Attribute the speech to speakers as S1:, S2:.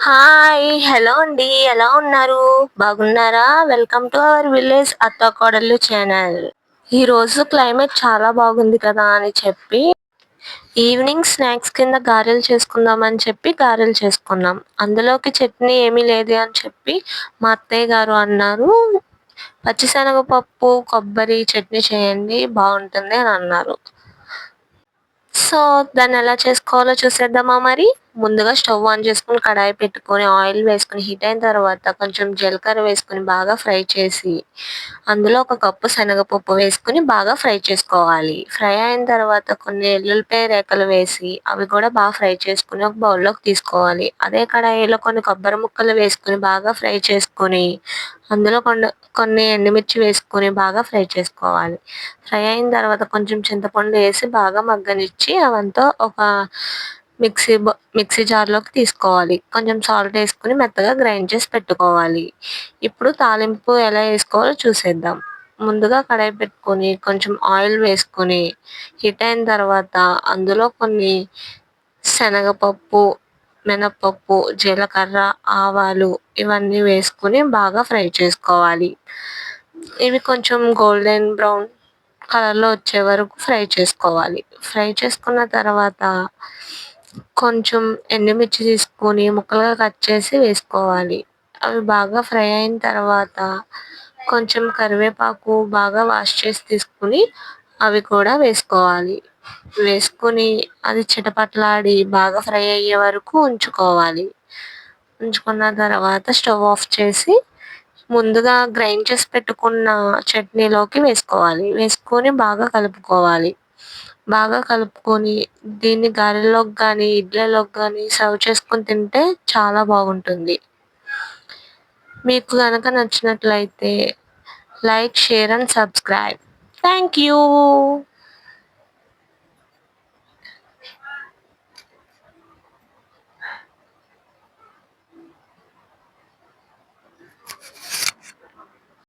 S1: Hi! Hello అండి. ఎలా ఉన్నారు? బాగున్నారా? వెల్కమ్ టు అవర్ విలేజ్ అత్తాకోడళ్ళు ఛానల్. ఈరోజు క్లైమేట్ చాలా బాగుంది కదా అని చెప్పి, ఈవినింగ్ స్నాక్స్ కింద గారెలు చేసుకుందామని చెప్పి గారెలు చేసుకున్నాం. అందులోకి చట్నీ ఏమీ లేదు అని చెప్పి మా అత్తయ్య గారు అన్నారు. పచ్చిశనగపప్పు, కొబ్బరి చట్నీ చేయండి బావుంటుంది అని అన్నారు. సో, దాన్నెలా చేసుకోవాలో చూసేద్దామా మరి? ముందుగా స్టవ్ ఆన్ చేసుకొని, కడాయి పెట్టుకొని, ఆయిల్ వేసుకొని, హీట్ అయిన తర్వాత కొంచెం జీలకర్ర వేసుకొని బాగా ఫ్రై చేసి, అందులో ఒక కప్పు శనగపప్పు వేసుకొని బాగా ఫ్రై చేసుకోవాలి. ఫ్రై అయిన తర్వాత కొన్ని ఎల్లుల్లిపాయ రేఖలు వేసి, అవి కూడా బాగా ఫ్రై చేసుకొని ఒక బౌల్‌లోకి తీసుకోవాలి. అదే కడాయిలో కొన్ని కొబ్బరి ముక్కలు వేసుకొని బాగా ఫ్రై చేసుకొని, అందులో కొన్ని ఎండుమిర్చి వేసుకొని బాగా ఫ్రై చేసుకోవాలి. ఫ్రై అయిన తర్వాత కొంచెం చింతపండు ఏసి బాగా మగ్గనిచ్చి అవంతా ఒక మిక్సీ జార్‌లోకి తీసుకోవాలి. కొంచెం సాల్ట్ ఏసుకొని మెత్తగా గ్రైండ్ చేసి పెట్టుకోవాలి. ఇప్పుడు తాలింపు ఎలా ఏసుకోవాలో చూసేద్దాం. ముందుగా కడాయి పెట్టుకొని కొంచెం ఆయిల్ వేసుకొని హీట్ అయిన తర్వాత అందులో కొన్ని శనగపప్పు, మినపప్పు, జీలకర్ర, ఆవాలు ఇవన్నీ వేసుకొని బాగా ఫ్రై చేసుకోవాలి. ఇవి కొంచెం గోల్డెన్ బ్రౌన్ కలర్‌లో వచ్చే వరకు ఫ్రై చేసుకోవాలి. ఫ్రై చేసుకున్న తర్వాత కొంచెం ఎండుమిర్చి తీసుకొని ముక్కలుగా కట్ చేసి వేసుకోవాలి. అవి బాగా ఫ్రై అయిన తర్వాత కొంచెం కరివేపాకు బాగా వాష్ చేసి తీసుకొని అవి కూడా వేసుకోవాలి. వేసుకొని అది చిటపటలాడి బాగా ఫ్రై అయ్యే వరకు ఉంచుకోవాలి. ఉంచుకున్న తర్వాత స్టవ్ ఆఫ్ చేసి ముందుగా గ్రైండ్ చేసి పెట్టుకున్న చట్నీలోకి వేసుకోవాలి. వేసుకొని బాగా కలుపుకోవాలి. బాగా కలుపుకొని దీన్ని గారెల్లోకి గానీ, ఇడ్లీలోకి గానీ సర్వ్ చేసుకొని తింటే చాలా బాగుంటుంది. మీకు గనక నచ్చినట్లయితే like, share and subscribe. Thank you.